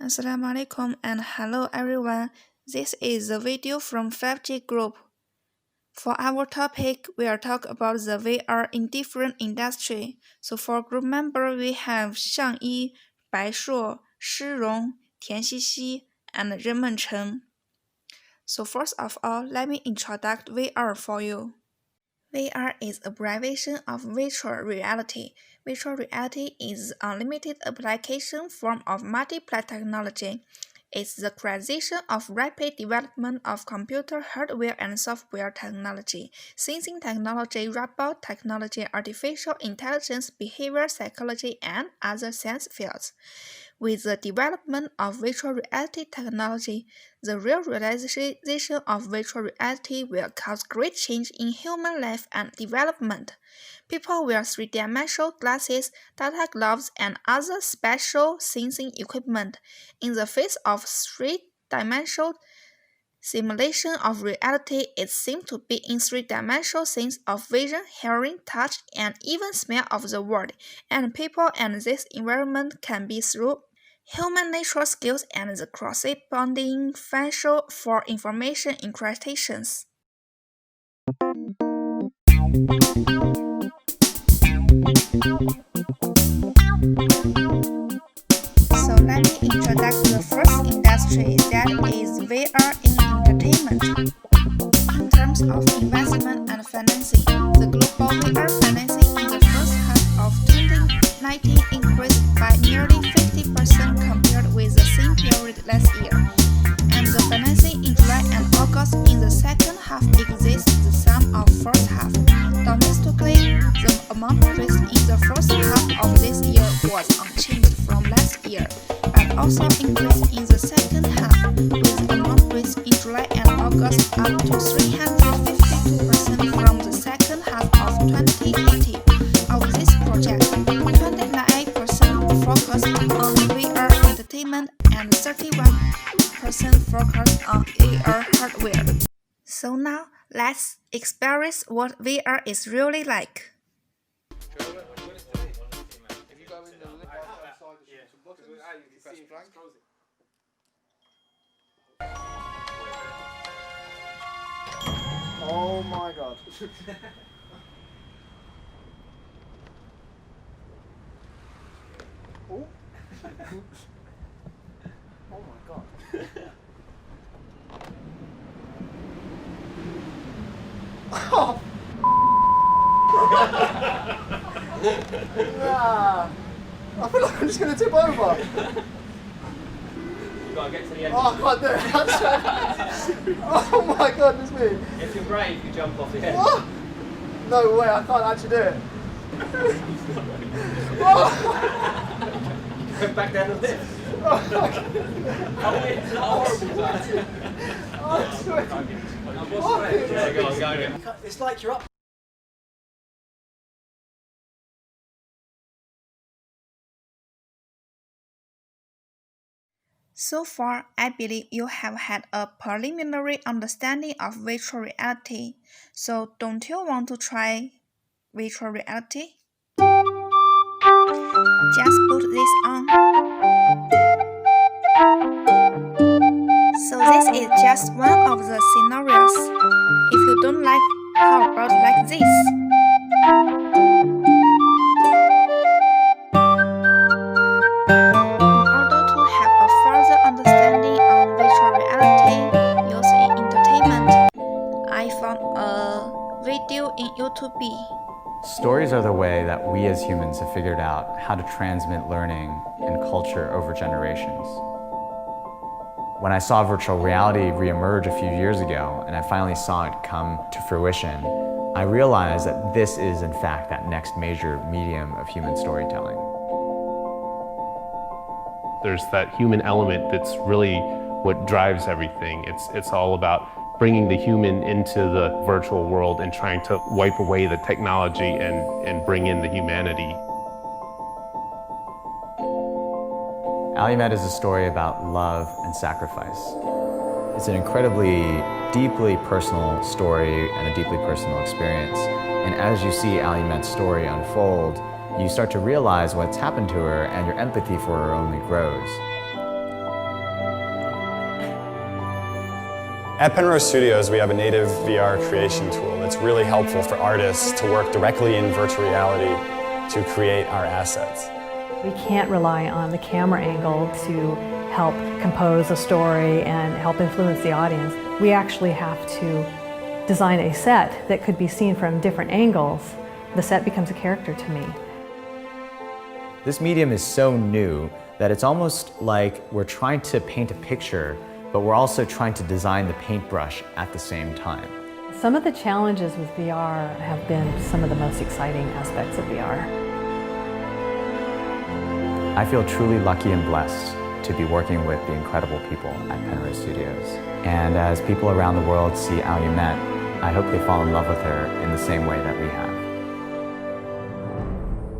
Assalamu alaikum and hello everyone. This is a video from 5G Group. For our topic, we'll talk about the VR in different industries. So for group member, we have Xiang Yi, Bai Shuo, Shi Rong, Tian Xixi, and Renmen Chen. So first of all, let me introduce VR for you. VR is a abbreviation of virtual reality. Virtual reality is an unlimited application form of multiple technology. It's the creation of rapid development of computer hardware and software technology, sensing technology, robot technology, artificial intelligence, behavior psychology, and other science fields. With the development of virtual reality technology, the real realization of virtual reality will cause great change in human life and development. People wear three-dimensional glasses, data gloves, and other special sensing equipment. In the face of three-dimensional simulation of reality, it seems to be in three-dimensional sense of vision, hearing, touch, and even smell of the world, and people and this environment can be through human natural skills and the corresponding function for information interpretations. So let me introduce the first industry, that is VR in entertainment. In terms of investment and financing, the global VR financing in the first half of 2019 increased by nearly 50% compared with the same period last year, and the financing in July and August in the second half exceeds the sum of first half. Domestically, the amount raised in the first half of this year was unchanged from last year, but also increased in the second half, with the amount raised in July and August up to 352% from the second half of 2020. Of this project, 29% focused on VR entertainment and 31% focused on AR hardware. So now, let's experience what VR is really like. Oh my god. Oh. Oh my god. Oh. Nah. I feel like I'm just gonna tip over. You've got to get to the end. Oh, I can't do it. Oh my goodness me. If you're brave, you jump off the edge. What? No way, I can't actually do it. Oh. Go back down the lift. I'm sweating. Go on. It's like you're up. So far, I believe you have had a preliminary understanding of virtual reality. So don't you want to try virtual reality? Just put this on. So this is just one of the scenarios. If you don't like, how about like this? Video in YouTube. Stories are the way that we as humans have figured out how to transmit learning and culture over generations. When I saw virtual reality reemerge a few years ago and I finally saw it come to fruition, I realized that this is in fact that next major medium of human storytelling. There's that human element that's really what drives everything. It's all about bringing the human into the virtual world and trying to wipe away the technology and bring in the humanity. Alumet is a story about love and sacrifice. It's an incredibly, deeply personal story and a deeply personal experience. And as you see Alumet's story unfold, you start to realize what's happened to her and your empathy for her only grows. At Penrose Studios, we have a native VR creation tool that's really helpful for artists to work directly in virtual reality to create our assets. We can't rely on the camera angle to help compose a story and help influence the audience. We actually have to design a set that could be seen from different angles. The set becomes a character to me. This medium is so new that it's almost like we're trying to paint a picture, but we're also trying to design the paintbrush at the same time. Some of the challenges with VR have been some of the most exciting aspects of VR. I feel truly lucky and blessed to be working with the incredible people at Penrose Studios. And as people around the world see Alumet, I hope they fall in love with her in the same way that we have.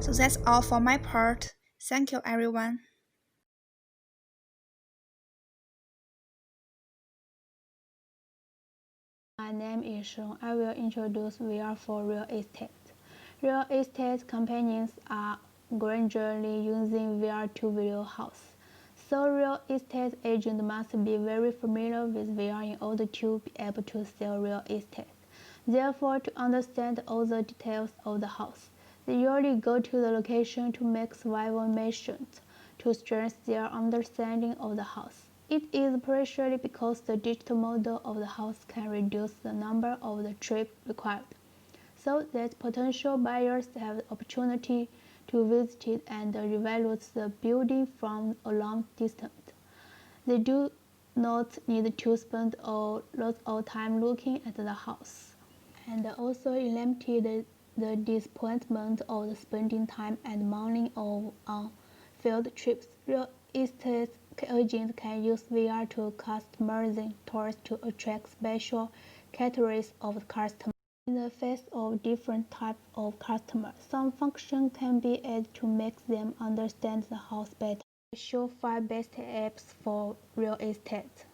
So that's all for my part. Thank you, everyone. My name is Sean. I will introduce VR for real estate. Real estate companies are gradually using VR to video house. So real estate agents must be very familiar with VR in order to be able to sell real estate. Therefore, to understand all the details of the house, they usually go to the location to make survival missions to strengthen their understanding of the house. It is partially because the digital model of the house can reduce the number of the trips required, so that potential buyers have the opportunity to visit it and evaluate the building from a long distance. They do not need to spend a lot of time looking at the house, and also eliminated the disappointment of spending time and money on field trips. Real estate agents can use VR to customize tours to attract special categories of customers. In the face of different types of customers, some function can be added to make them understand the house better. I show 5 best apps for real estate.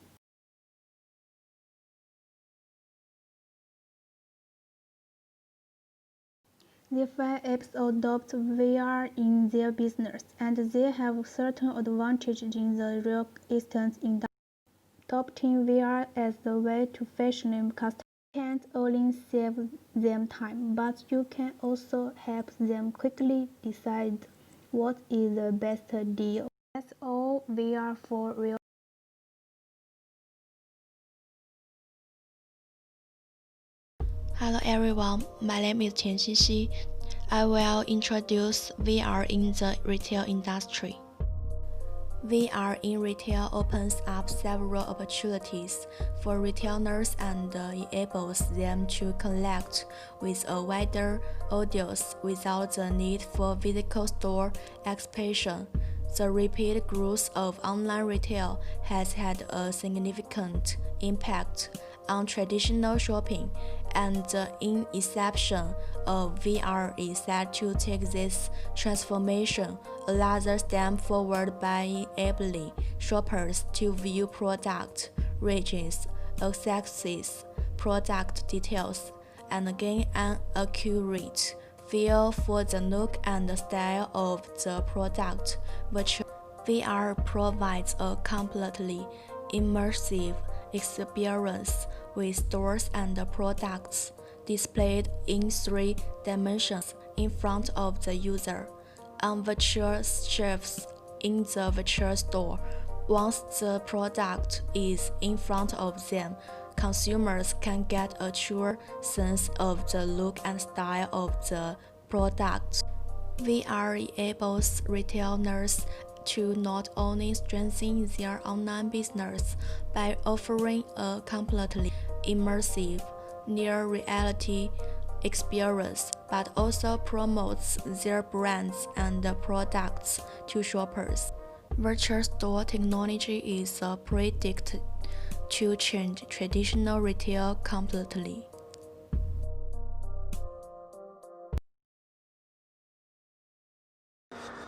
The 5 apps adopt VR in their business, and they have certain advantages in the real estate industry. Adopting VR as the way to fashion customers can't only save them time, but you can also help them quickly decide what is the best deal. That's all VR for real. Hello everyone, my name is Qian Xixi. I will introduce VR in the retail industry. VR in retail opens up several opportunities for retailers and enables them to connect with a wider audience without the need for physical store expansion. The rapid growth of online retail has had a significant impact on traditional shopping, and the inception of VR is set to take this transformation another step forward by enabling shoppers to view product ranges, access product details, and gain an accurate feel for the look and style of the product. VR provides a completely immersive experience with stores and products displayed in 3 dimensions in front of the user, on virtual shelves in the virtual store. Once the product is in front of them, consumers can get a true sense of the look and style of the product. VR enables retailers to not only strengthen their online business by offering a completely immersive, near-reality experience, but also promotes their brands and products to shoppers. Virtual store technology is predicted to change traditional retail completely.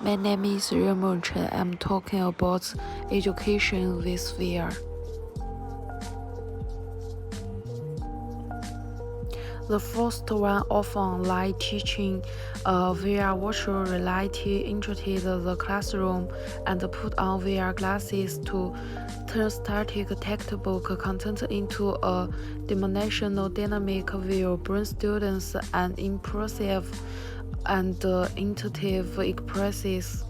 My name is Renmo Chen. I'm talking about education with VR. The first one of online teaching via virtual reality entered the classroom and put on VR glasses to turn static textbook content into a dimensional dynamic view, bring students an impressive and intuitive experiences.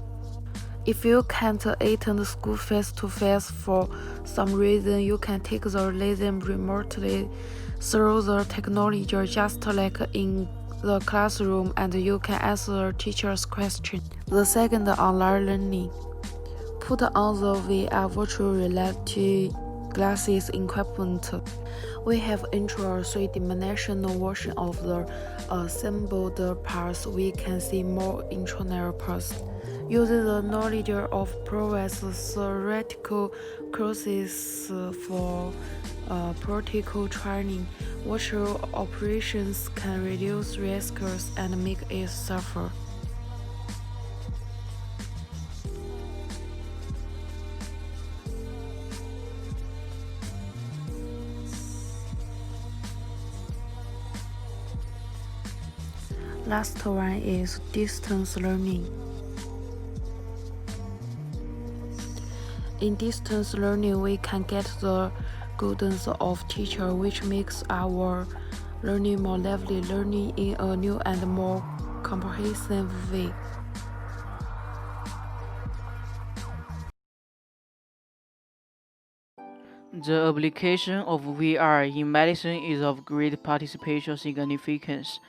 If you can't attend school face-to-face for some reason, you can take the lesson remotely through the technology just like in the classroom, and you can answer teacher's question. The second, online learning. Put on the VR virtual reality glasses equipment. We have intro a three-dimensional version of the assembled parts. We can see more internal parts. Using the knowledge of previous theoretical courses for practical training, virtual operations can reduce risks and make it safer. Last one is distance learning. In distance learning, we can get the guidance of teacher, which makes our learning more lively, learning in a new and more comprehensive way. The application of VR in medicine is of great participation significance.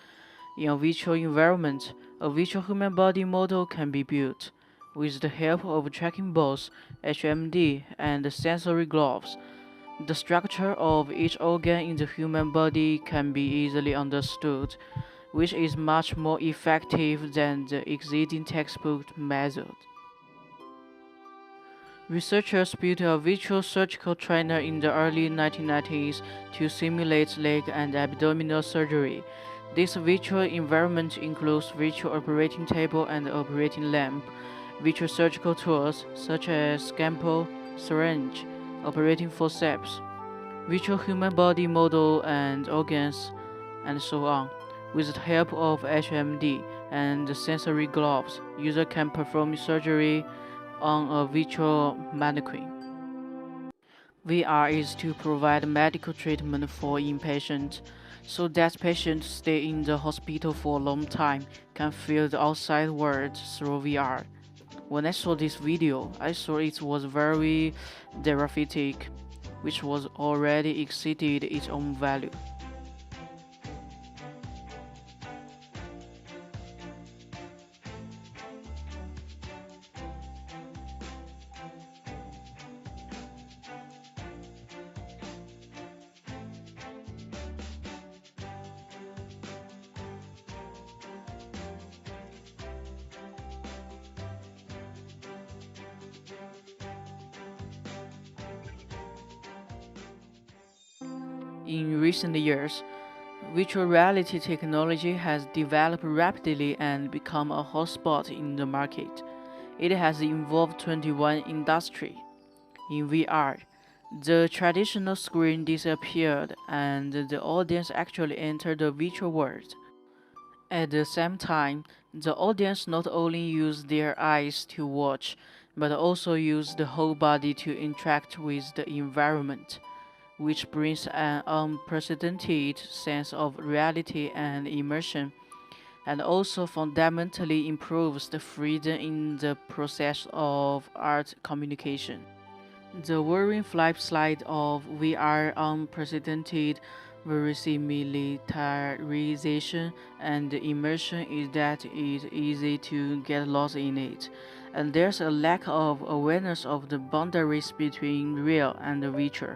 In a virtual environment, a virtual human body model can be built. With the help of tracking balls, HMD, and sensory gloves, the structure of each organ in the human body can be easily understood, which is much more effective than the existing textbook method. Researchers built a virtual surgical trainer in the early 1990s to simulate leg and abdominal surgery. This virtual environment includes virtual operating table and operating lamp, virtual surgical tools such as scalpel, syringe, operating forceps, virtual human body model and organs, and so on. With the help of HMD and sensory gloves, user can perform surgery on a virtual mannequin. VR is to provide medical treatment for inpatients, so that patients stay in the hospital for a long time can feel the outside world through VR. When I saw this video, I thought it was very therapeutic, which was already exceeded its own value. In recent years, virtual reality technology has developed rapidly and become a hotspot in the market. It has involved 21 industries. In VR, the traditional screen disappeared and the audience actually entered the virtual world. At the same time, the audience not only used their eyes to watch, but also used the whole body to interact with the environment, which brings an unprecedented sense of reality and immersion, and also fundamentally improves the freedom in the process of art communication. The worrying flip side of VR unprecedented verisimilitarization and immersion is that it's easy to get lost in it, and there's a lack of awareness of the boundaries between real and virtual.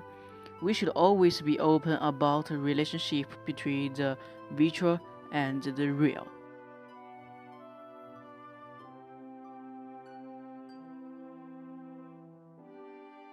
We should always be open about the relationship between the virtual and the real.